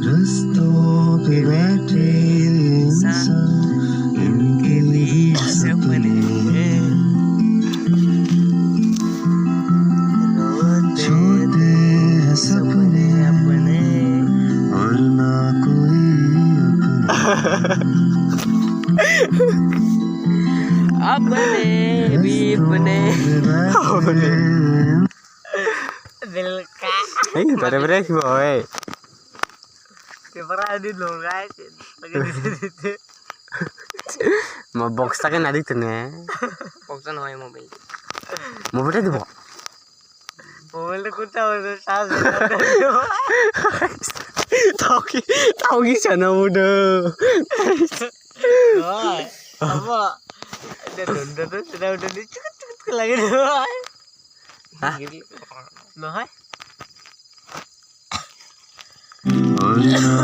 रस्तों पे बैठे इंसान इनके लिए सपने छोटे हैं सपने अपने और ना कोई अपने भी अपने दिल का bener-bener sih boy. Pernah di dong guys, lagi di situ. Mau box tak kan adik tuh nih. Boxan hoy mobil. Mau berapa tuh box? Mobil tuh kuda udah sas. Tahu sana udah. Wah, apa? Udah sudah dicekut lagi tuh. Hah? Loh, hai? और ना